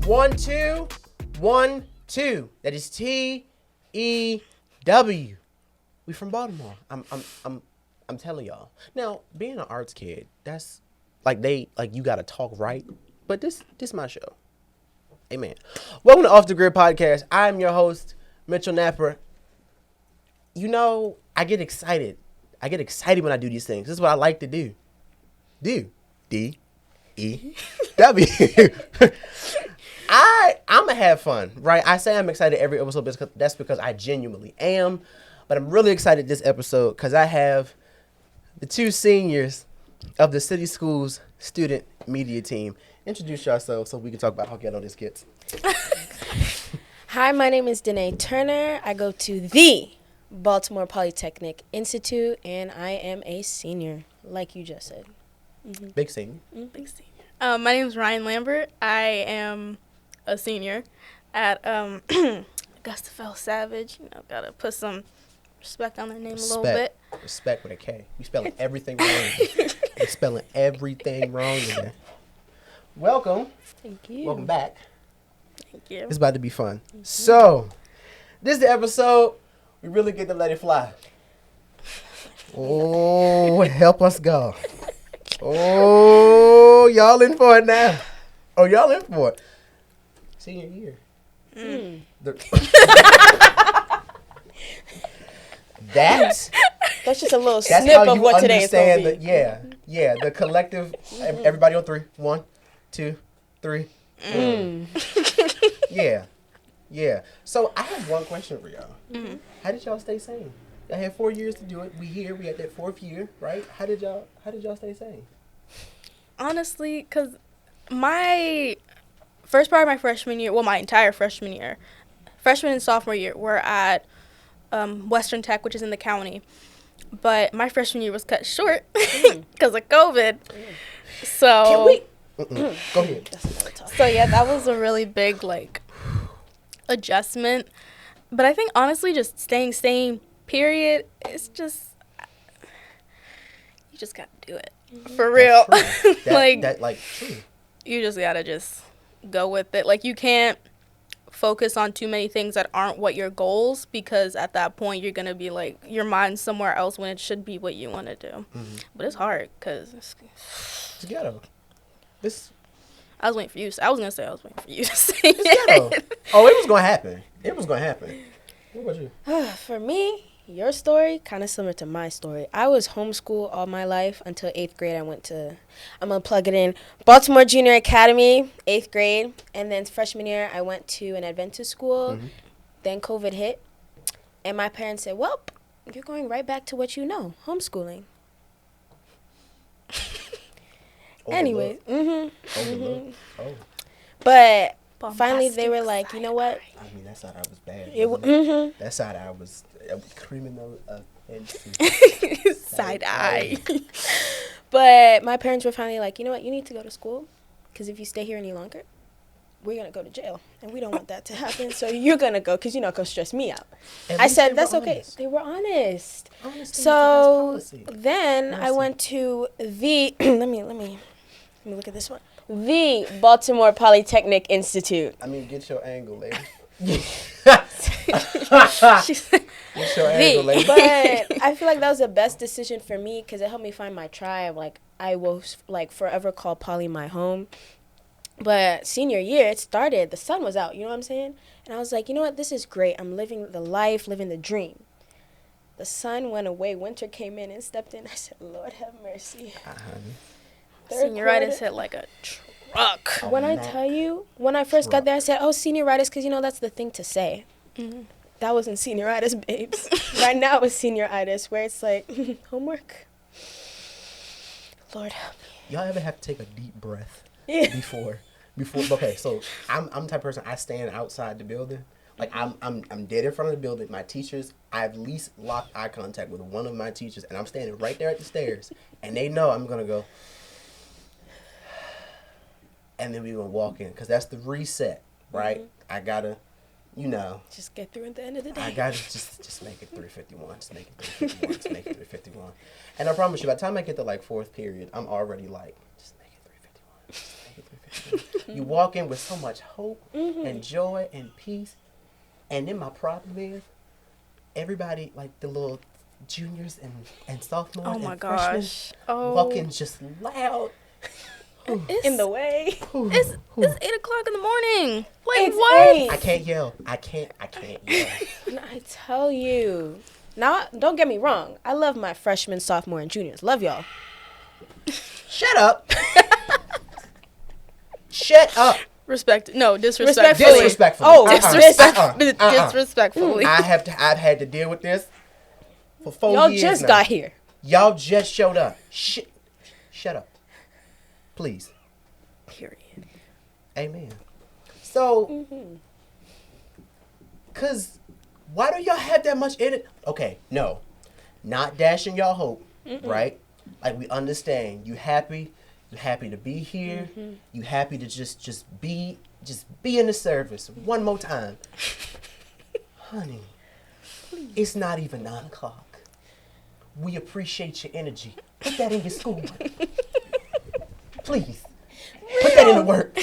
1, 2, 1, 2. That is TEW. We from Baltimore. I'm telling y'all. Now, being an arts kid, that's like you gotta talk right. But this my show. Amen. Welcome to Off the Grid Podcast. I'm your host, Mitchell Napper. You know, I get excited. When I do these things. This is what I like to do. DEW. I'ma have fun, right? I say I'm excited every episode, but that's because I genuinely am. But I'm really excited this episode because I have the two seniors of the City Schools Student Media Team. Introduce yourselves so we can talk about how ghetto this gets. Hi, my name is Danae Turner. I go to the Baltimore Polytechnic Institute, and I am a senior, like you just said. Mm-hmm. Big senior. Mm-hmm. Big senior. My name is Ryan Lambert. I am a senior at Augusta Fell Savage. You know, gotta put some respect on their name a little bit. Respect with a K. You spelling everything wrong. You're spelling everything wrong in there. Welcome. Thank you. Welcome back. Thank you. It's about to be fun. Mm-hmm. So, this is the episode we really get to let it fly. Oh, help us God. Oh, y'all in for it now. Oh, y'all in for it. Senior year. Mm. That's just a little snip of what today is going to be. Yeah, the collective, everybody on 3. 1, 2, 3. Yeah. So I have one question for y'all. Mm-hmm. How did y'all stay sane? Y'all had 4 years to do it. We at that 4th year, right? How did y'all stay sane? Honestly, because my first part of my freshman year, well, my entire freshman year, freshman and sophomore year, were at Western Tech, which is in the county. But my freshman year was cut short because of COVID. So can we? Go ahead. So yeah, that was a really big adjustment. But I think honestly, just staying sane, period. It's just you just gotta do it for real. True. You just gotta just go with it. Like, you can't focus on too many things that aren't what your goals, because at that point you're gonna be like, your mind's somewhere else when it should be what you want to do. Mm-hmm. But it's hard because it's ghetto. I was waiting for you. I was gonna say I was waiting for you to say it. Oh, it was gonna happen. What about you? For me, your story kind of similar to my story. I was homeschooled all my life until 8th grade. I'm gonna plug it in, Baltimore Junior Academy, 8th grade, and then freshman year I went to an Adventist school. Mm-hmm. Then COVID hit, and my parents said, "Well, you're going right back to what you know, homeschooling." Anyway, Oh. But finally they were like, you know what? I mean, that side I was bad. That side I was criminal offense. Side eye. But my parents were finally like, you know what? You need to go to school, because if you stay here any longer, we're going to go to jail. And we don't want that to happen. So you're going to go, because you're not going to stress me out. I said, that's okay. They were honest. So then I went to the, let me look at this one. The Baltimore Polytechnic Institute. I mean, get your angle, lady. But I feel like that was the best decision for me, because it helped me find my tribe. Like, I will forever call Poly my home. But senior year, it started. The sun was out. You know what I'm saying? And I was like, you know what? This is great. I'm living the life, living the dream. The sun went away. Winter came in and stepped in. I said, Lord have mercy. Senioritis hit like a truck. When I tell you, when I first got there, I said, senioritis, because, that's the thing to say. Mm-hmm. That wasn't senioritis, babes. Right now it's senioritis, where it's like, homework. Lord help me. Y'all ever have to take a deep breath before? Okay, so I'm the type of person, I stand outside the building. Like, I'm dead in front of the building. My teachers, I at least locked eye contact with one of my teachers, and I'm standing right there at the stairs, and they know I'm going to go, and then we're going to walk in, because that's the reset, right? Mm-hmm. I got to, just get through at the end of the day. I got to just make it 3:51. Just make it 3:51. Just make it 3:51. And I promise you, by the time I get to, 4th period, I'm already like, just make it 3:51. Just make it You walk in with so much hope and joy and peace. And then my problem is, everybody, like the little juniors and sophomores Oh my and freshmen, gosh. Oh. walk in just loud. In the way. It's 8:00 in the morning. Like It's what? 8. I can't yell. I can't yell. And I tell you. Now, don't get me wrong. I love my freshmen, sophomore, and juniors. Love y'all. Shut up. Shut up. Respect. No, disrespectfully. Disrespectfully. Disrespectfully. I've had to deal with this for 4 Y'all years just now. got here. Y'all just showed up. Shut up. Please. Period. Amen. So, cause why do y'all have that much in it? Okay, no, not dashing y'all hope, right? Like we understand you happy to be here. You happy to just be in the service one more time, honey. It's not even 9 o'clock. We appreciate your energy. Put that in your school. Please. Put that into work.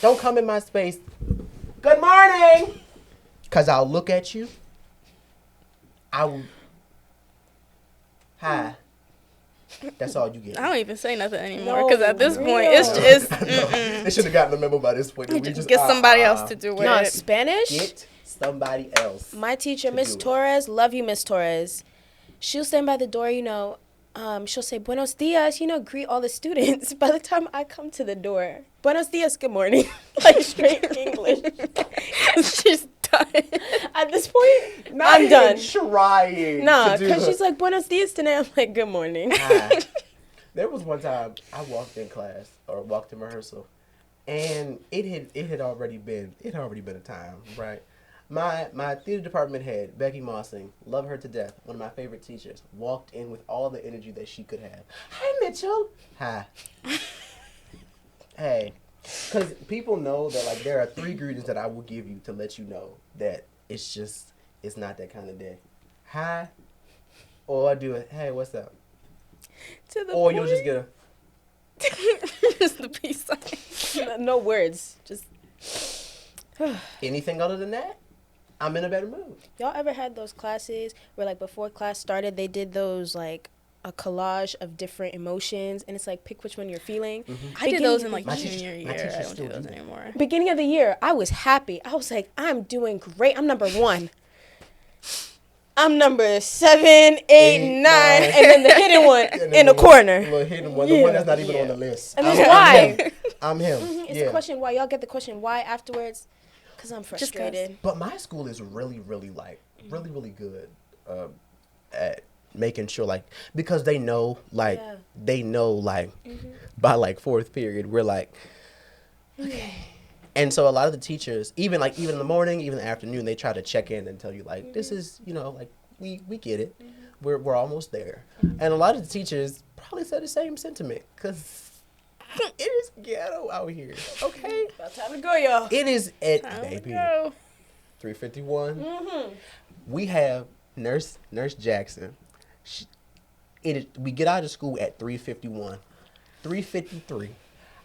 Don't come in my space. Good morning. Cause I'll look at you. I will. Hi. That's all you get. I don't even say nothing anymore No, because at this real. point it's just They should have gotten the memo by this point. We just get somebody else to do with No, it. Spanish. Get somebody else. My teacher, to Miss do it. Torres, love you, Miss Torres. She'll stand by the door, she'll say, Buenos dias, greet all the students. By the time I come to the door, Buenos dias, good morning. Like straight English. She's done. At this point, Not I'm even done. Trying. Nah, to do because the- she's like, Buenos dias today. I'm like, good morning. Hi. There was one time I walked in class or walked in rehearsal, and it had already been a time, right? My theater department head, Becky Mossing, love her to death, one of my favorite teachers, walked in with all the energy that she could have. Hi, Mitchell. Hi. Hey. Because people know that, like, there are 3 greetings that I will give you to let you know that it's not that kind of day. Hi. Or I do it, hey, what's up? To the Or point. you'll just get a, Just the peace sign. No words. Just. anything other than that, I'm in a better mood. Y'all ever had those classes where, like, before class started, they did those, like, a collage of different emotions, and it's like, pick which one you're feeling? I did those in like My junior teacher- my year. teacher I don't still do those do that. anymore. Beginning of the year, I was happy. I was like, I'm doing great. I'm number 1. I'm number 7, 8, 9, 9. and then the hidden one And then in the corner. The little hidden one, the one that's not even on the list. And then I'm why? him. I'm him. It's Yeah. the question why. Y'all get the question why afterwards? Because I'm 'cause. frustrated. But my school is really good at making sure, like, because they know, like, by like 4th period, we're like, okay. And so a lot of the teachers, even in the morning, even in the afternoon, they try to check in and tell you, like, this is, like, we get it. We're almost there. And a lot of the teachers probably said the same sentiment, because it is ghetto out here, okay? About time to go, y'all. It is at, Time to baby, go. 351. We have Nurse Jackson. We get out of school at 3:51. 3:53.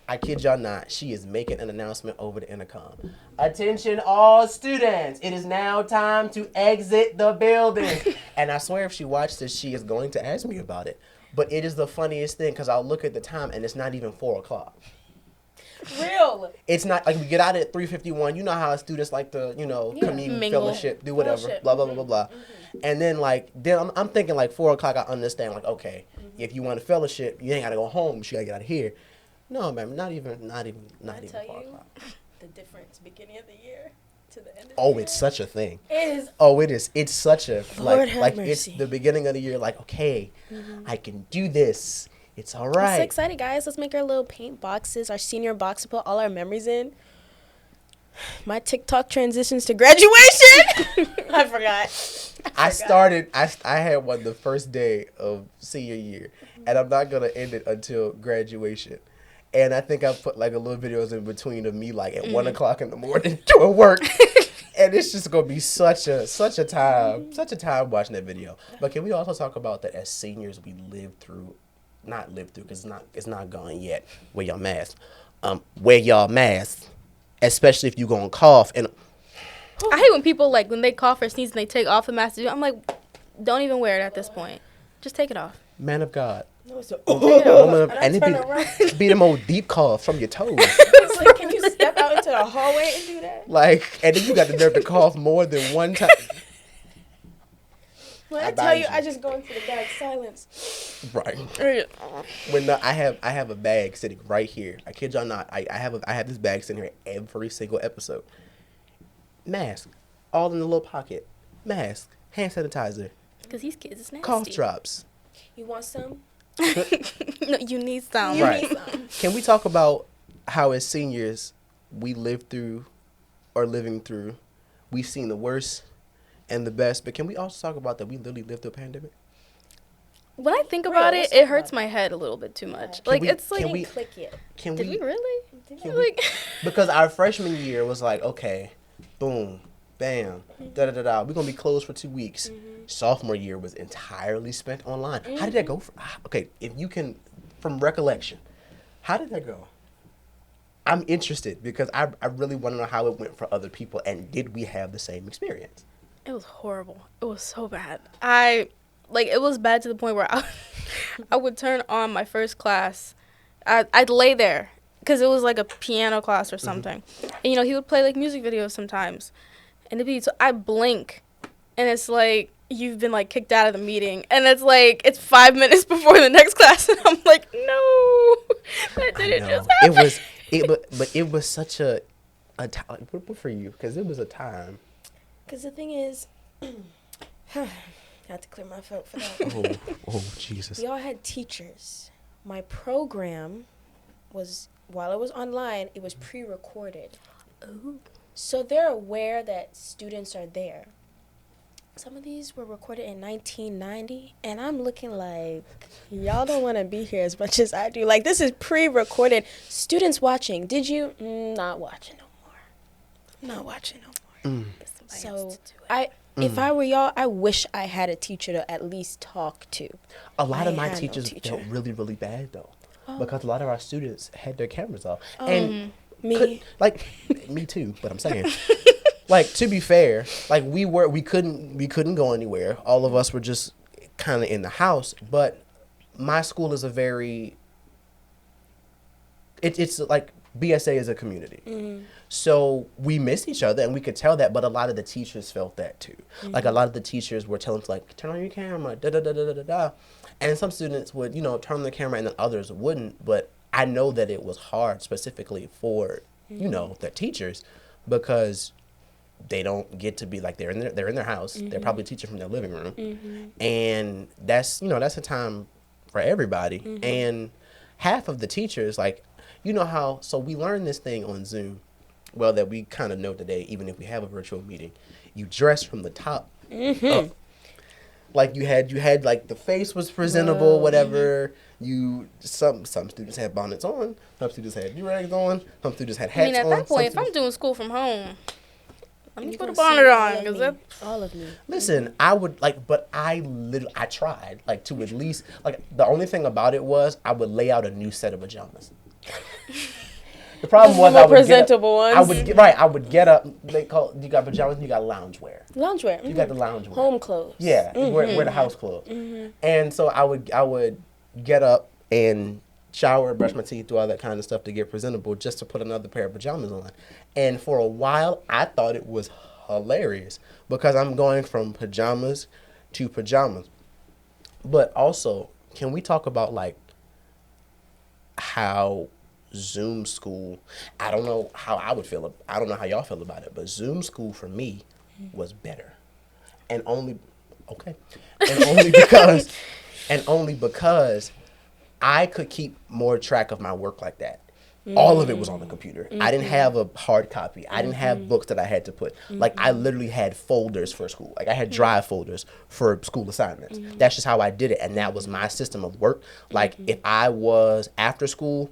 I kid y'all not. She is making an announcement over the intercom. Attention all students. It is now time to exit the building. And I swear if she watched this, she is going to ask me about it. But it is the funniest thing because I'll look at the time and it's not even 4 o'clock. Real. It's not like we get out at 3:51. You know how students like to, commune, Mingle. fellowship, do whatever, Fellowship. blah, blah, blah, blah, blah. And then I'm thinking like 4 o'clock, I understand, like, okay, if you want a fellowship, you ain't got to go home. You got to get out of here. No, man, not even 4 o'clock. The difference beginning of the year to the end of the Oh, year. it's such a thing. It is. Oh, it is. It's such a, Lord have it's mercy. the beginning of the year, like, okay, I can do this. It's all I'm so right. excited, guys. Let's make our little paint boxes, our senior box to put all our memories in. My TikTok transitions to graduation. I forgot. I had one the first day of senior year, and I'm not going to end it until graduation. And I think I put like a little videos in between of me like at 1 o'clock in the morning doing work. And it's just going to be such a time watching that video. But can we also talk about that as seniors we not live through because it's not gone yet with your math. wear y'all masks, especially if you gonna cough. And I hate when people, like, when they cough or sneeze and they take off the mask. I'm like, don't even wear it at this point. Just take it off. Man of God. No, it's a, And it be them old deep cough from your toes. it's like, can you step out into the hallway and do that? Like, and then you got the nerve to cough more than one time. When I tell you, I just go into the bag silence. Right. When I have a bag sitting right here. I kid y'all not. I have this bag sitting here every single episode. Mask, all in the little pocket. Mask, hand sanitizer. Because these kids is nasty. Cough drops. You want some? No, you need some. Right. Can we talk about how as seniors we lived through or living through, we've seen the worst and the best, but can we also talk about that we literally lived through a pandemic? When I think about it, it hurts my head a little bit too much. Like, it's like, Can we click it? Can did we really? Because our freshman year was like, okay, boom, bam, da-da-da-da. We're going to be closed for 2 weeks. Sophomore year was entirely spent online. How did that go? Okay, if you can, from recollection, how did that go? I'm interested because I really want to know how it went for other people, and did we have the same experience? It was horrible. It was so bad. It was bad to the point where I would turn on my first class. I'd lay there because it was like a piano class or something. And, he would play like music videos sometimes. And so I blink and it's like, you've been like kicked out of the meeting. And it's like, it's 5 minutes before the next class. And I'm like, no, that didn't just happen. It was such a time for you because it was a time. Because the thing is, I had to clear my throat for that. Oh, Jesus. We all had teachers. My program was, while it was online, it was pre-recorded. Ooh. So they're aware that students are there. Some of these were recorded in 1990, and I'm looking like, y'all don't want to be here as much as I do. Like, this is pre-recorded. Students watching. Did you? Not watching no more. Not watching no more. So if I were y'all, I wish I had a teacher to at least talk to. A lot of my teachers felt really, really bad though, because a lot of our students had their cameras off, and me too. But I'm saying, like, to be fair, like we couldn't go anywhere. All of us were just kind of in the house. But my school is a very it's like BSA is a community. So we missed each other, and we could tell that, but a lot of the teachers felt that too. Like, a lot of the teachers were telling us, like, turn on your camera, da-da-da-da-da-da. And some students would, turn on the camera, and then others wouldn't. But I know that it was hard specifically for, the teachers, because they don't get to be, like, they're in their house. They're probably teaching from their living room. And that's, that's a time for everybody. And half of the teachers, like, so we learned this thing on Zoom, well, that we kind of know today, even if we have a virtual meeting, you dress from the top up. Like, you had like, the face was presentable, whatever. Some students had bonnets on, some students had do-rags on, some students had hats on. At that point, if I'm doing school from home, let me put a bonnet on. All of me. Listen, I would, but I tried, to at least, the only thing about it was I would lay out a new set of pajamas. The problem was I would presentable ones. I would get up. You got pajamas. You got loungewear. Loungewear. You got the loungewear. Home clothes. Yeah, wear the house clothes. And so I would get up and shower, brush my teeth, do all that kind of stuff to get presentable, just to put another pair of pajamas on. And for a while, I thought it was hilarious because I'm going from pajamas to pajamas. But also, can we talk about how Zoom school, I don't know how I would feel. I don't know how y'all feel about it, but Zoom school for me was better. And only because I could keep more track of my work like that. All of it was on the computer. I didn't have a hard copy. I didn't have books that I had to put. I literally had folders for school. I had drive folders for school assignments. That's just how I did it. And that was my system of work. If I was after school,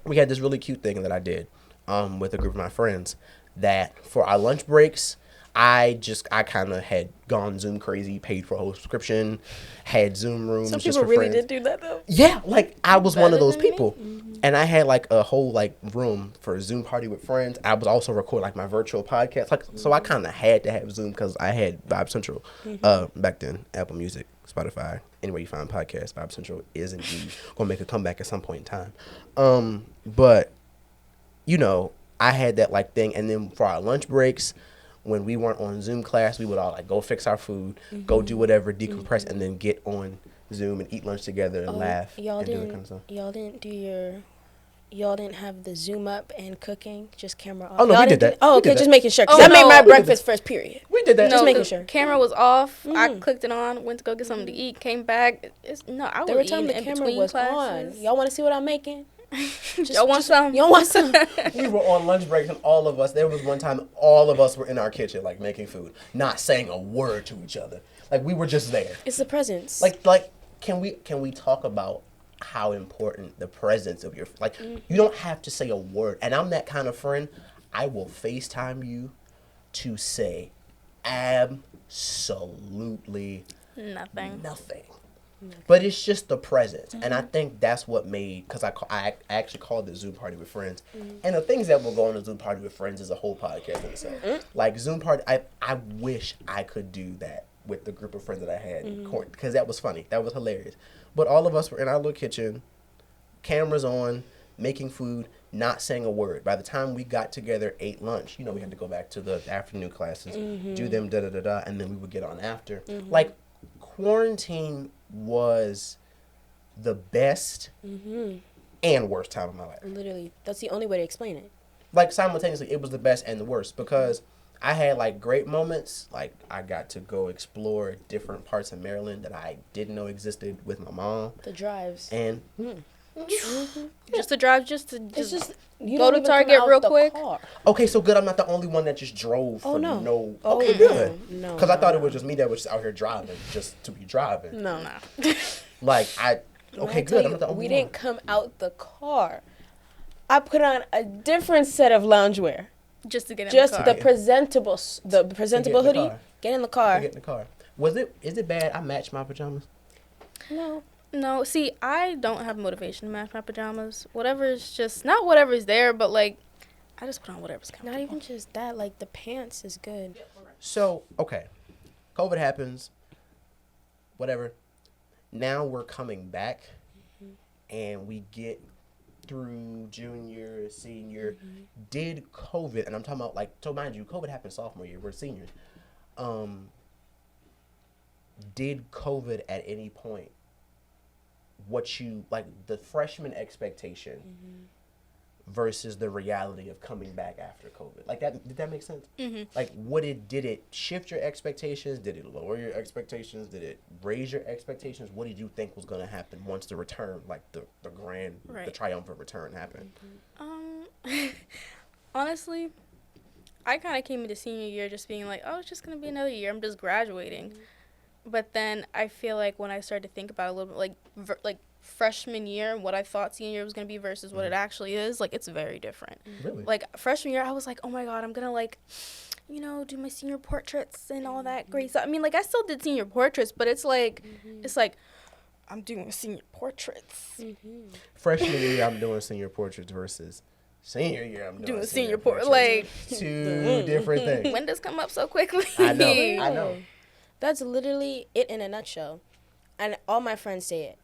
we had this really cute thing that I did with a group of my friends, that for our lunch breaks, I kind of had gone Zoom crazy, paid for a whole subscription, had Zoom rooms. Some just people for really friends. did do that though. Yeah, like I was one of Better those than me. people, and I had like a whole like room for a Zoom party with friends. I was also recording like my virtual podcast, like so I kind of had to have Zoom because I had Vibe Central back then, Apple Music, Spotify, anywhere you find podcasts. Vibe Central is indeed gonna make a comeback at some point in time. But you know, I had that like thing, and then for our lunch breaks, when we weren't on Zoom class, we would all like go fix our food, go do whatever, decompress, and then get on Zoom and eat lunch together and laugh Y'all and do that didn't. kind of stuff. Y'all didn't have the Zoom up and cooking, just camera off. Oh, no, Y'all we did didn't do- that. Oh, We okay, did just that. making sure. 'Cause Oh, I made no. my We did breakfast first. Period. We did that. Just No, making the sure. camera was off. I Mhm. clicked it on, went to go get something to eat, came back. I Every was time eating the in camera between was classes. on, y'all want to see what I'm making? Y'all want some? Y'all want some? We were on lunch breaks, and all of us, there was one time all of us were in our kitchen, like making food, not saying a word to each other. Like we were just there. It's the presence. Like can we talk about how important the presence of your, like, you don't have to say a word. And I'm that kind of friend. I will FaceTime you to say absolutely Nothing. nothing. But it's just the presence. And I think that's what made, because I actually called the Zoom party with friends. And the things that will go on a Zoom party with friends is a whole podcast in itself. Like Zoom party, I wish I could do that with the group of friends that I had in court, because that was funny. That was hilarious. But all of us were in our little kitchen, cameras on, making food, not saying a word. By the time we got together, ate lunch, you know, we had to go back to the afternoon classes, do them, da-da-da-da, and then we would get on after. Like, quarantine was the best and worst time of my life. Literally, that's the only way to explain it. Like, simultaneously, it was the best and the worst, because I had like great moments. Like, I got to go explore different parts of Maryland that I didn't know existed with my mom. The drives. And Just to drive, just It's just you go don't to even come Target out real the quick. car. okay, so good. I'm not the only one that just drove for no. Oh, Okay, no. good. No, Because I no, thought it no. was just me that was just out here driving, just to be driving. No. Like, When okay, I tell good. you, I'm not the only we one. didn't come out the car. I put on a different set of loungewear. just to get in Just the car. the presentable the hoodie. car. Get in the To car. get in the car. Is it bad I matched my pajamas? No. No, see, I don't have motivation to match my pajamas. Whatever's just not whatever's there, but like I just put on whatever's comfortable. Not even just that. Like the pants is good. So, okay. COVID happens. Whatever. Now we're coming back. And we get through junior, senior. Did COVID, and I'm talking about like, so mind you, COVID happened sophomore year. We're seniors. Did COVID at any point, what you, like the freshman expectation versus the reality of coming back after COVID? Like that, did that make sense? Like did it shift your expectations? Did it lower your expectations? Did it raise your expectations? What did you think was going to happen once the return, like the grand, the Right. triumphant return happened? Honestly, I kind of came into senior year just being like, oh, it's just gonna be another year. I'm just graduating. But then I feel like when I started to think about it a little bit, like freshman year, what I thought senior year was going to be versus what it actually is, like, it's very different. Really? Like, freshman year, I was like, oh, my God, I'm going to, like, you know, do my senior portraits and all that great stuff. I mean, like, I still did senior portraits, but it's like, I'm doing senior portraits. Freshman year, I'm doing senior portraits versus senior year, I'm doing Senior portraits. like, Two different things. when does come up so quickly? I know. That's literally it in a nutshell. And all my friends say it.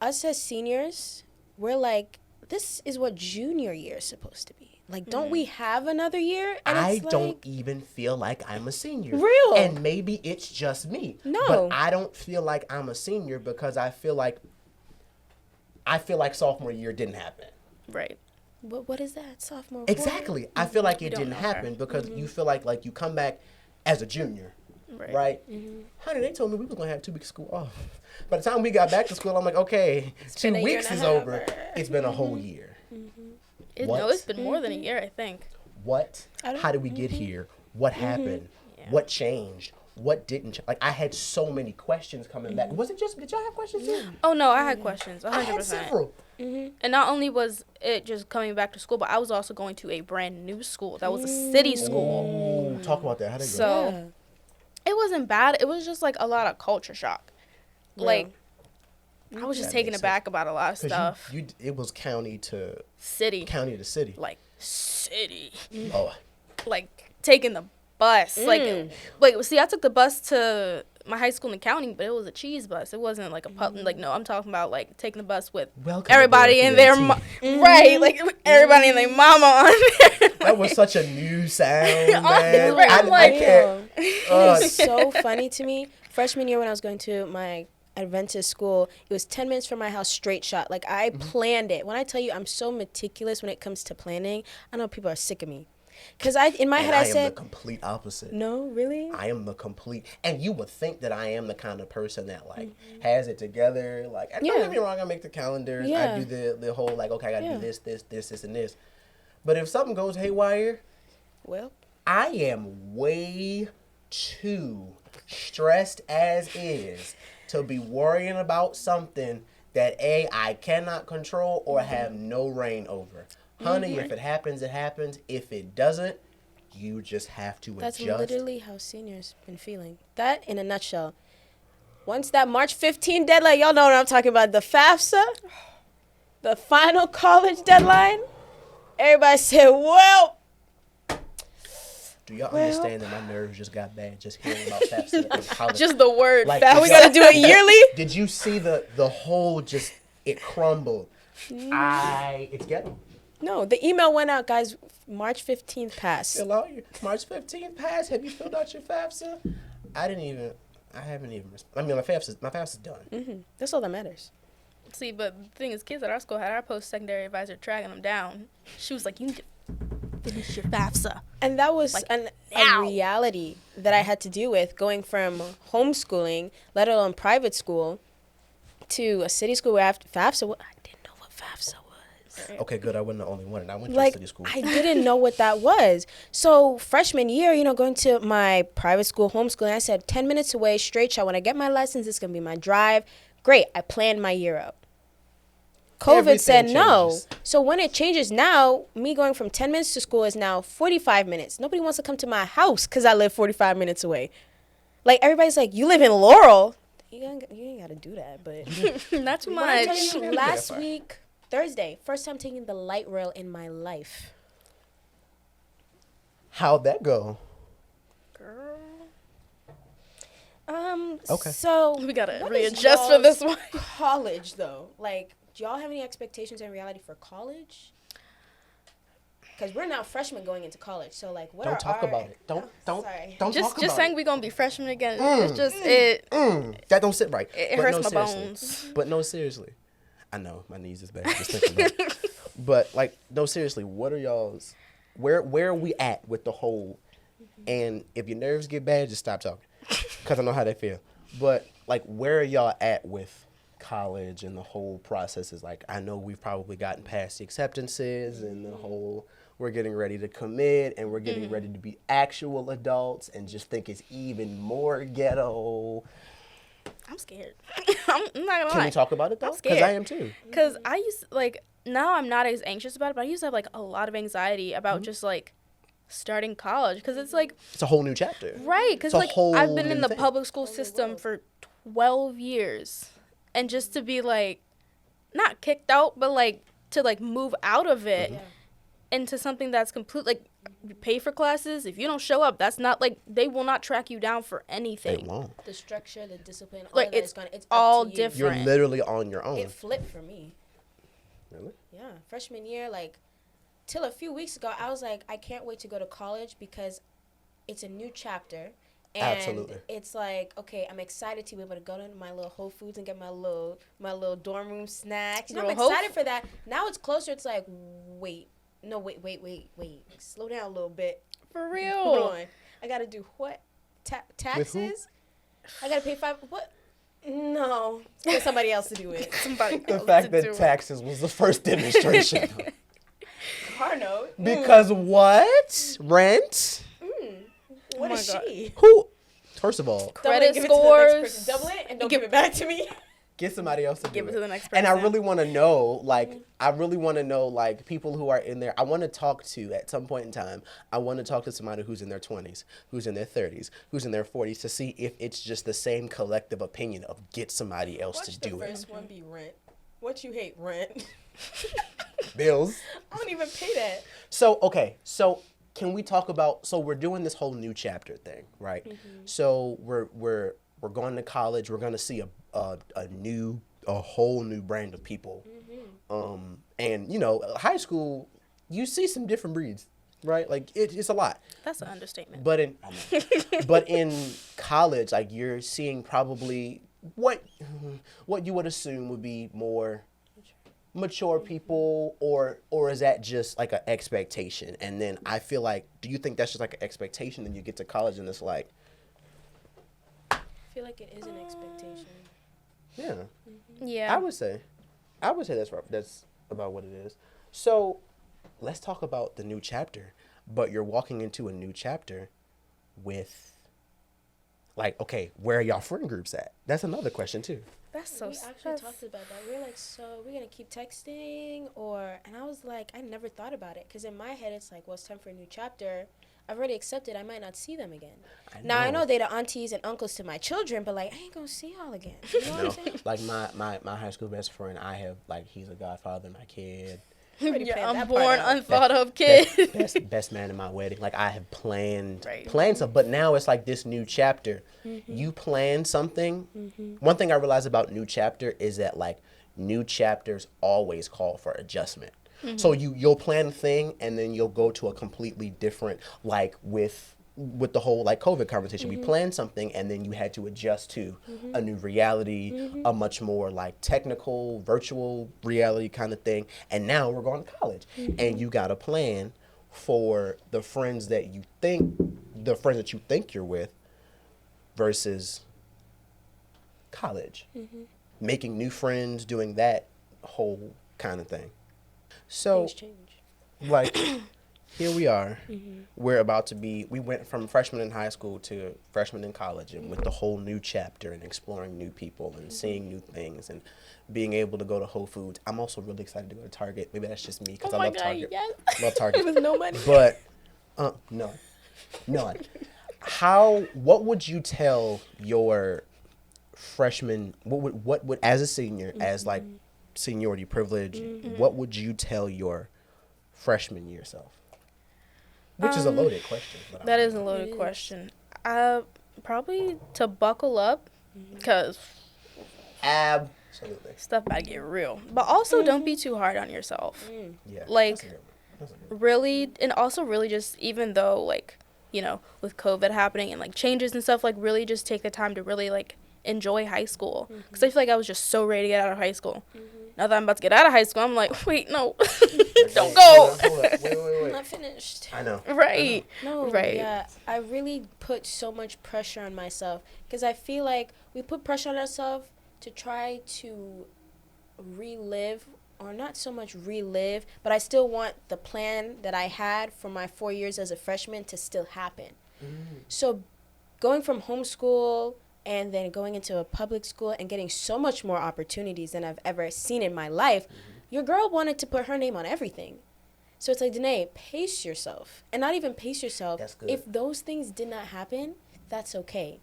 Us as seniors, we're like, this is what junior year is supposed to be. Like, don't we have another year? And I it's don't like, even feel like I'm a senior. Real. And maybe it's just me. No. But I don't feel like I'm a senior because I feel like sophomore year didn't happen. Right. What is that? Sophomore? Exactly. I feel like it don't didn't know happen her. because you feel like you come back as a junior. Right? Honey, they told me we were going to have 2 weeks of school off. By the time we got back to school, I'm like, okay, 2 been a year weeks and is a half. over. It's been a whole year. What? No, it's been more than a year, I think. What? I don't- How did we get here? What happened? Yeah. What changed? what didn't like I had so many questions coming back. Was it just did y'all have questions too? Oh no, I had questions, 100%. I had several. And not only was it just coming back to school, but I was also going to a brand new school that was a city school. Oh, talk about that. How'd it go? So it wasn't bad. It was just like a lot of culture shock. Yeah. Like I was just That taken makes aback about a lot of 'Cause stuff. it was county to City, city. like city, Oh, like taking the bus. Like see, I took the bus to my high school in county, but it was a cheese bus. It wasn't like a like no, I'm talking about like taking the bus with welcome everybody aboard and their right, like everybody and their mama on there. That was such a new sound, man. Right, I'm like, I can't. It's so funny to me. Freshman year when I was going to my Adventist school, it was 10 minutes from my house, straight shot. Like, I planned it. When I tell you I'm so meticulous when it comes to planning, I know people are sick of me. Because in my head I said... I am the complete opposite. No, really? I am the complete... And you would think that I am the kind of person that, like, has it together. Like, don't get me wrong, I make the calendars. Yeah. I do the whole, like, okay, I got to do this, and this. But if something goes haywire... Well... I am way too stressed as is to be worrying about something that I cannot control or have no reign over. Honey, if it happens, it happens. If it doesn't, you just have to That's adjust. literally how seniors been feeling. That in a nutshell. Once that March 15 deadline, y'all know what I'm talking about, the FAFSA, the final college deadline, everybody said, well... Do y'all understand that my nerves just got bad just hearing about FAFSA in college? Just the word. Like, That we got to do it yearly? Did you see the whole just, it crumbled. It's getting. No, the email went out, guys. March 15th passed. Hello, March 15th passed. Have you filled out your FAFSA? I haven't even, I mean, my FAFSA's done. That's all that matters. See, but the thing is, kids at our school had our post-secondary advisor tracking them down. She was like, you need to finish your FAFSA. And that was Like, a reality that I had to deal with going from homeschooling, let alone private school, to a city school where I have FAFSA. I didn't know what FAFSA was. Okay, good. I wasn't the only one, and I went to Like, city school. I didn't know what that was. So freshman year, going to my private school, homeschooling, I said 10 minutes away, straight shot. When I get my license, it's going to be my drive. Great. I planned my year out. COVID Everything said no. changes. So when it changes now, me going from 10 minutes to school is now 45 minutes. Nobody wants to come to my house because I live 45 minutes away. Like, everybody's like, you live in Laurel. You ain't got to do that, but... Not too When I much. tell you, last week, Thursday, first time taking the light rail in my life. How'd that go? Girl. Okay. So... We got to what is readjust for this y'all's one. College, though. Like, do y'all have any expectations in reality for college? Because we're now freshmen going into college. So, like, what Don't are talk our... about it. Don't sorry. talk Just about saying it. we going to be freshmen again. It's just, it That don't sit right. It But hurts no, my seriously. bones. But no, seriously. I know, my knees is bad just thinking about it. But, like, no, seriously, what are y'all's... Where are we at with the whole... And if your nerves get bad, just stop talking. Because I know how they feel. But, like, where are y'all at with college and the whole process? Is like, I know we've probably gotten past the acceptances and the whole... We're getting ready to commit and we're getting ready to be actual adults and just think it's even more ghetto. I'm scared. I'm not going to lie. Can we talk about it, though? I'm Because scared. I am, too. Because I used like, now I'm not as anxious about it, but I used to have like a lot of anxiety about just like starting college. Because it's like, It's a whole new chapter. right. Because It's a like, whole I've been in new the thing. public school system for 12 years. And just to be like, not kicked out, but like to like move out of it into something that's complete, like you pay for classes. If you don't show up, that's not like, they will not track you down for anything. It won't. The structure, the discipline, all Like, of that it's is gonna... It's all up to you. different. You're literally on your own. It flipped for me. Really? Yeah, freshman year, like, till a few weeks ago, I was like, I can't wait to go to college because it's a new chapter. And Absolutely. it's like, okay, I'm excited to be able to go to my little Whole Foods and get my little dorm room snacks. You know, I'm Girl, excited for that. Now it's closer. It's like, wait. Slow down a little bit. For Hold real. on. I got to do what? With who? Taxes? I got to pay what? No. Get somebody else to do it. Somebody The else fact to that do it. taxes was the first demonstration. Car note. Because what? Rent? What my is God. she? Who? First of all, Credit Double it, give it to the next scores. person. Double it and don't give it back to me. get somebody else to Give do it to the next And I person. really want to know, like, people who are in there. I want to talk to, at some point in time, I want to talk to somebody who's in their 20s, who's in their 30s, who's in their 40s, to see if it's just the same collective opinion of get somebody else Watch to the do first one be rent. What you hate, rent. Bills. I don't even pay that. So, okay, so can we talk about, so we're doing this whole new chapter thing, right? So we're going to college, we're going to see a whole new brand of people. And, you know, high school, you see some different breeds, right? Like, it's a lot. That's an understatement. But in college, like, you're seeing probably what you would assume would be more mature people, or is that just like an expectation? And then I feel like, do you think that's just like an expectation, and you get to college and it's like, I feel like it is an expectation. yeah. Yeah. I would say that's right. That's about what it is. So let's talk about the new chapter. But you're walking into a new chapter with, like, okay, where are y'all friend groups at? That's another question too. That's so We actually talked about that. We were like, so we're going to keep texting? And I was like, I never thought about it. Because in my head, it's like, well, it's time for a new chapter. I've already accepted I might not see them again. I know they're the aunties and uncles to my children, but, like, I ain't going to see y'all again. You know what I'm saying? Like, my high school best friend, I have, like, he's a godfather, my kid. Already Your planned that part unborn, out. unthought of kid. Best man in my wedding. Like, I have planned Right. stuff, but now it's like this new chapter. You plan something. One thing I realize about new chapter is that, like, new chapters always call for adjustment. So you'll plan a thing, and then you'll go to a completely different, like, with the whole, like, COVID conversation. We planned something, and then you had to adjust to a new reality, a much more, like, technical, virtual reality kind of thing. And now we're going to college, and you got a plan for the friends that you think you're with versus college. Making new friends, doing that whole kind of thing. So, Things change. like, here we are. We went from freshman in high school to freshman in college, and with the whole new chapter and exploring new people and seeing new things and being able to go to Whole Foods. I'm also really excited to go to Target. Maybe that's just me because I love Target. Yes. Love Target. With no money. But, no. What would you tell your freshman, what would as a senior, as, like, seniority privilege, what would you tell your freshman year self? Which is a loaded question. But That is a loaded question. Probably to buckle up, because absolutely. stuff about to get real. But also, don't be too hard on yourself. Yeah. Like, that's a good one. That's a good one. really, and also really just, even though, like, you know, with COVID happening and, like, changes and stuff, like, really just take the time to really, like, enjoy high school. Because I feel like I was just so ready to get out of high school. Now that I'm about to get out of high school, I'm like, wait, no, don't go. Hold up. Wait. I'm not finished. I know. Right. No, Right. yeah, I really put so much pressure on myself because I feel like we put pressure on ourselves to try to relive, or not so much relive, but I still want the plan that I had for my 4 years as a freshman to still happen. So going from homeschool and then going into a public school and getting so much more opportunities than I've ever seen in my life, your girl wanted to put her name on everything. So it's like, Danae, pace yourself. And not even pace yourself. That's good. If those things did not happen, that's okay.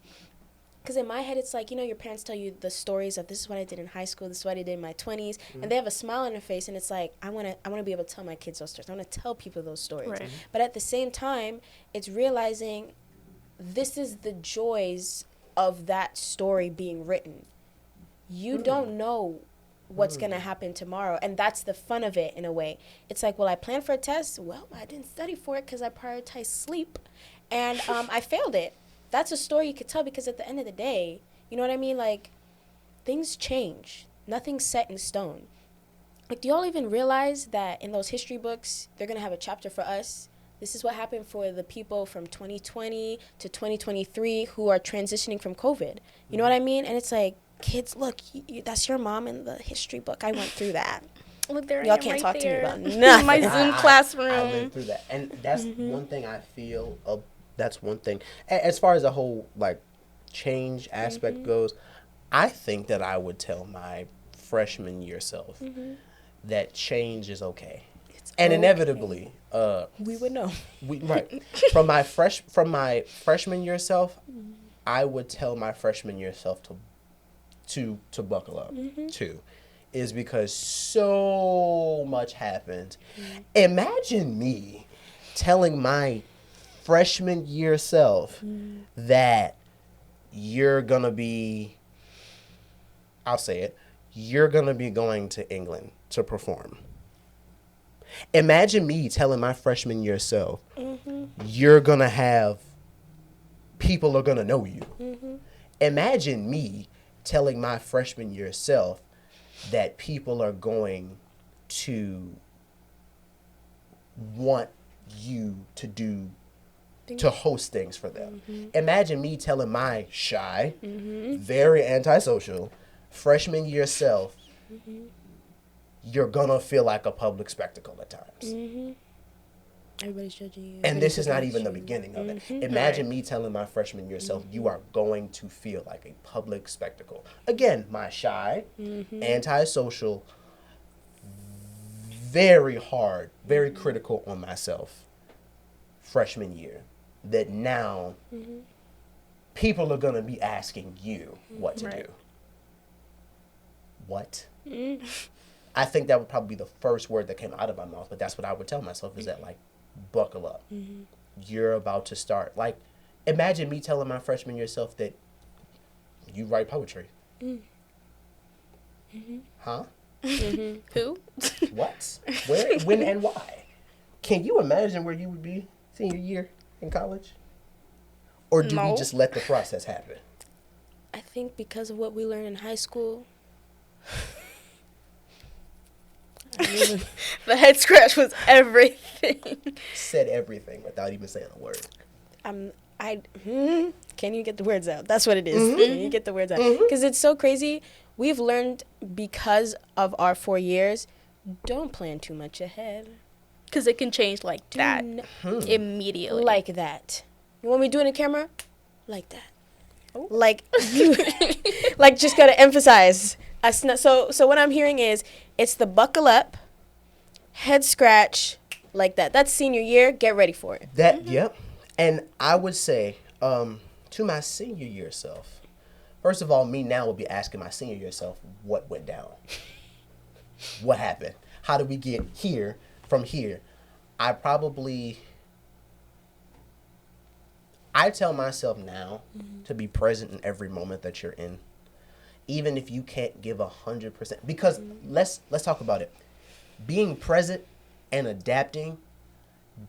Because in my head, it's like, you know, your parents tell you the stories of this is what I did in high school, this is what I did in my 20s. And they have a smile on their face. And it's like, I want to be able to tell my kids those stories. I want to tell people those stories. Right. But at the same time, it's realizing this is the joys of that story being written. You don't know what's going to happen tomorrow. And that's the fun of it in a way. It's like, well, I planned for a test. Well, I didn't study for it because I prioritized sleep. And I failed it. That's a story you could tell because at the end of the day, you know what I mean? Like, things change. Nothing's set in stone. Like, do y'all even realize that in those history books, they're going to have a chapter for us? This is what happened for the people from 2020 to 2023 who are transitioning from COVID. You know what I mean? And it's like, kids, look, that's your mom in the history book. I went through that. Look, there Y'all I am can't right talk there. to me about nothing. My Zoom classroom. I went through that. And that's one thing I feel, that's one thing. As far as the whole, like, change aspect goes, I think that I would tell my freshman year self that change is okay. And inevitably, we would know. Right. From my freshman year self, I would tell my freshman year self to buckle up too, is because so much happened. Imagine me telling my freshman year self that you're gonna be, I'll say it, you're gonna be going to England to perform. Imagine me telling my freshman year self, you're going to have, people are going to know you. Imagine me telling my freshman year self that people are going to want you to host things for them. Imagine me telling my shy, very antisocial freshman year self, you're gonna feel like a public spectacle at times. Everybody's judging you. And this is not even the beginning of it. Imagine me telling my freshman year self, you are going to feel like a public spectacle. Again, my shy, antisocial, very hard, very critical on myself freshman year. That now people are gonna be asking you what to do. What? I think that would probably be the first word that came out of my mouth, but that's what I would tell myself is that, like, buckle up. You're about to start. Like, imagine me telling my freshman year self that you write poetry. Huh? Who? What? Where? When? And why? Can you imagine where you would be senior year in college? Or do we just let the process happen? I think because of what we learned in high school. The head scratch was everything. Said everything without even saying a word. Can you get the words out? That's what it is. Can you get the words out? Because it's so crazy. We've learned because of our 4 years, don't plan too much ahead. Because it can change like that immediately. Like that. You want me to do it in camera? Like that. Oh. Like you, like just gotta emphasize. So what I'm hearing is it's the buckle up, head scratch, like that. That's senior year. Get ready for it. Yep. And I would say to my senior year self, first of all, me now will be asking my senior year self what went down, what happened, how did we get here from here. I tell myself now to be present in every moment that you're in, even if you can't give 100%. Because let's talk about it. Being present and adapting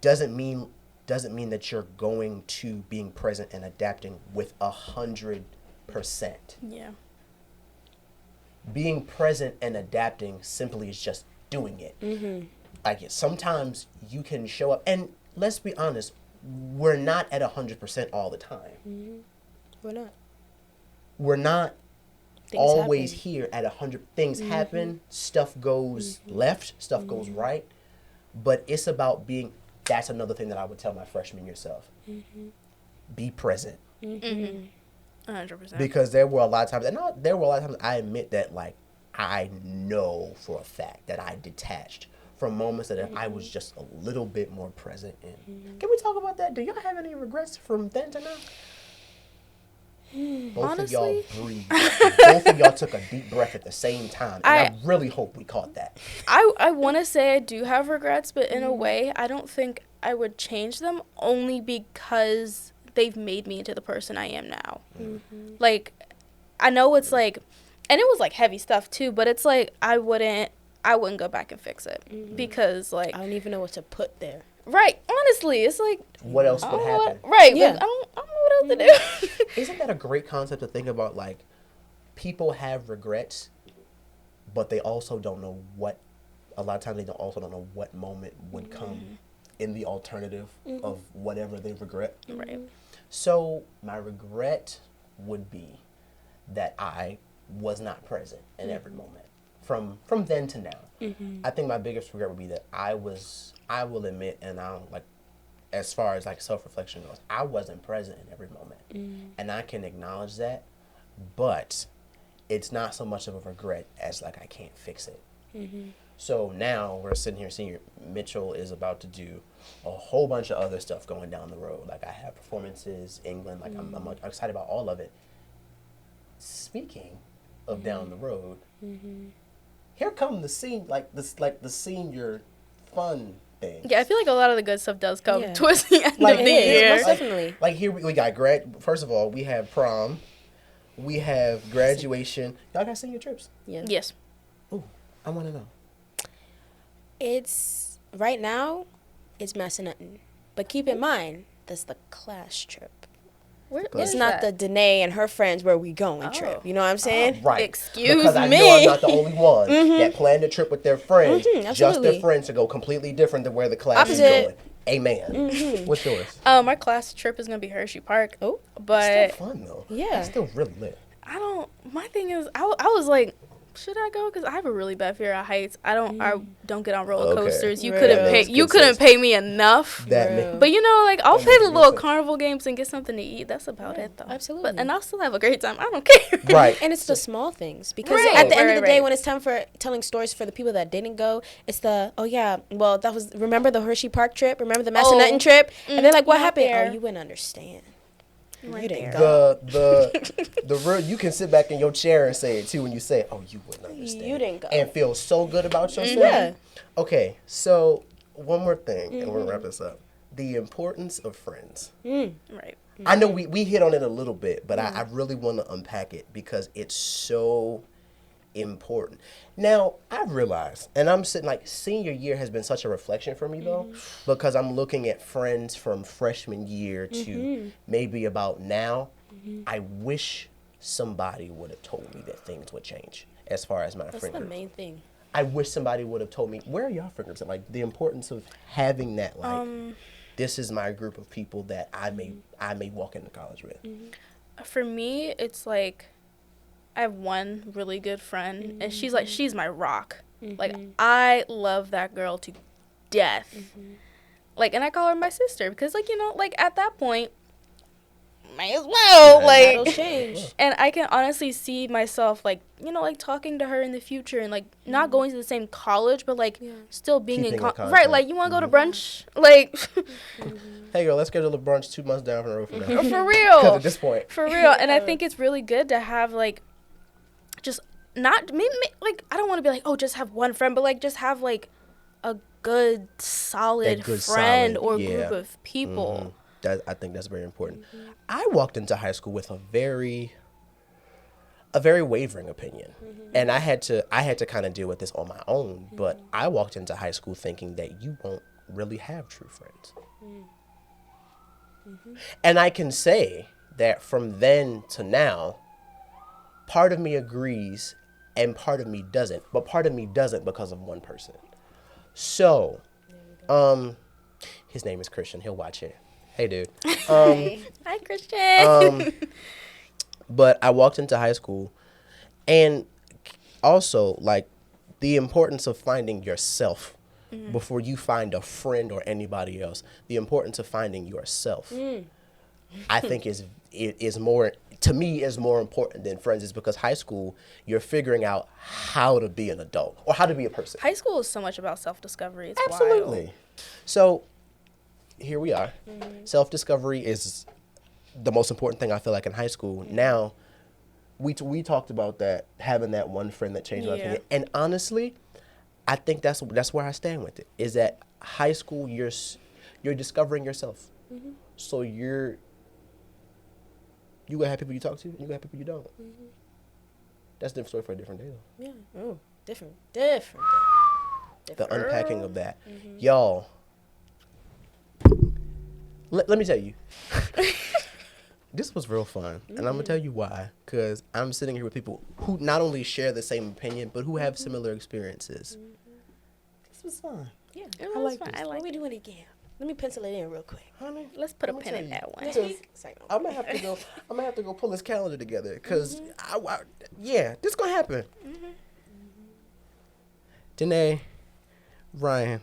doesn't mean that you're going to being present and adapting with 100%. Yeah. Being present and adapting simply is just doing it. Like sometimes you can show up, and let's be honest, we're not at 100% all the time. We're not things always happen. Here at 100. Things happen, stuff goes left, stuff goes right, but it's about being. That's another thing that I would tell my freshman year self. Be present. 100%. Because there were a lot of times, I admit that, like, I know for a fact that I detached from moments that I was just a little bit more present in. Can we talk about that? Do y'all have any regrets from then to now? Both Honestly? of y'all breathed. Both of y'all took a deep breath at the same time. And I really hope we caught that. I want to say I do have regrets, but in a way, I don't think I would change them only because they've made me into the person I am now. Like, I know it's like, and it was like heavy stuff too, but it's like I wouldn't go back and fix it because, like, I don't even know what to put there. Right. Honestly, it's like, what else would happen? Right. Yeah. I don't know what else to do. Isn't that a great concept to think about? Like, people have regrets, but they also don't know a lot of times they also don't know what moment would come in the alternative of whatever they regret. Right. So my regret would be that I was not present in every moment from then to now. I think my biggest regret would be that I will admit, and as far as like self-reflection goes, I wasn't present in every moment. And I can acknowledge that, but it's not so much of a regret as like I can't fix it. So now we're sitting here seeing Mitchell is about to do a whole bunch of other stuff going down the road. Like I have performances, England, like I'm excited about all of it. Speaking of down the road, here come the scene, like the senior fun things. Yeah, I feel like a lot of the good stuff does come Yeah. towards the end Like of the it is, year. Most definitely. Like here we got first of all, we have prom, we have graduation. Y'all got senior trips? Yeah. Yes. Ooh, I want to know. It's right now, it's Massanutten, but keep in mind that's the class trip. It's not the Danae and her friends where we going trip. You know what I'm saying? Right. Excuse because I know me. I'm not the only one that planned a trip with their friends. Just absolutely. their friends to go completely different than where the class Opposite. is going. Amen. What's yours? My class trip is gonna be Hershey Park. Oh, but It's still fun though. Yeah. It's still really lit. I don't. My thing is, I was like, should I go? Because I have a really bad fear of heights. I don't get on roller Okay. coasters. You Real. couldn't That pay. makes You good couldn't sense. pay me enough. That Real. ma- But you know, like I'll That play makes the good little sense. carnival games and get something to eat. That's about it, though. Absolutely. And I'll still have a great time. I don't care. Right. And it's the small things because Right. at the end Right, of the day, right. when it's time for telling stories for the people that didn't go, it's the that was remember the Hershey Park trip, remember the Massanutten trip, and they're like, what not happened? there. Oh, you wouldn't understand. Right You didn't there. go. The real, you can sit back in your chair and say it too when you say, "Oh, you wouldn't understand." You didn't go. And feel so good about yourself. Yeah. Okay, so one more thing, and we'll wrap this up. The importance of friends. Right. I know we hit on it a little bit, but I really want to unpack it because it's so important. Now, I've realized, and I'm sitting like senior year has been such a reflection for me though, because I'm looking at friends from freshman year to maybe about now. I wish somebody would have told me that things would change as far as my That's friend the group. main thing. I wish somebody would have told me, where are y'all friend groups? Like the importance of having that, like this is my group of people that I may walk into college with. For me, it's like I have one really good friend, and she's my rock. Like I love that girl to death. Like, and I call her my sister because, like, you know, like at that point, might as well, That'll like. change. And I can honestly see myself, like, you know, like talking to her in the future and like not going to the same college, but like still being Keeping in contact. right. Like, you want to go to brunch, like. Hey girl, let's schedule a brunch 2 months down from the road from now. For Because real. at this point, For real. And I think it's really good to have, like, just not, maybe, like, I don't want to be like, oh, just have one friend, but, like, just have, like, a good, solid good, friend solid, or yeah. group of people. I think that's very important. I walked into high school with a very wavering opinion, and I had to kind of deal with this on my own. But I walked into high school thinking that you won't really have true friends, and I can say that from then to now, part of me agrees and part of me doesn't. But part of me doesn't because of one person. So, his name is Christian. He'll watch it. Hey, dude. Hi, Christian. But I walked into high school, and also, like, the importance of finding yourself before you find a friend or anybody else. The importance of finding yourself, I think, is more, to me, is more important than friends. Is because high school, you're figuring out how to be an adult or how to be a person. High school is so much about self-discovery. It's Absolutely. wild. So here we are. Self-discovery is the most important thing I feel like in high school. Now, we talked about that, having that one friend that changed my Yeah. opinion. And honestly, I think that's where I stand with it. Is that high school, you're discovering yourself. So you gonna have people you talk to, and you gonna have people you don't. That's a different story for a different day, though. Yeah. Oh, different. The unpacking of that. Y'all, let me tell you. This was real fun. And I'm going to tell you why. Because I'm sitting here with people who not only share the same opinion, but who have similar experiences. This was fun. Yeah. It I was like fun. this. I Let like me it. do it again. Let me pencil it in real quick. Honey, Let's put a I'ma pin tell in you. that one. Next Because week? Second. I'm going to have to go. I'm going to have to go pull this calendar together. Because, yeah, this going to happen. Danae, Ryan,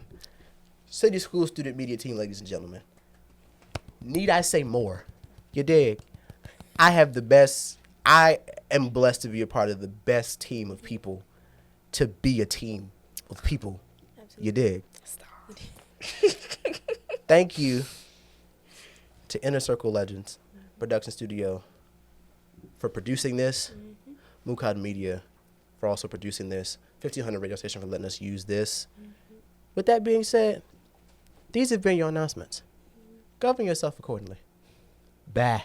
City School Student Media Team, ladies and gentlemen. Need I say more? You dig? I am blessed to be a part of the best team of people, to be a team of people. Absolutely. You dig? Thank you to Inner Circle Legends Production Studio for producing this. Mukad Media for also producing this. 1500 Radio Station for letting us use this. With that being said, these have been your announcements. Govern yourself accordingly. Bye.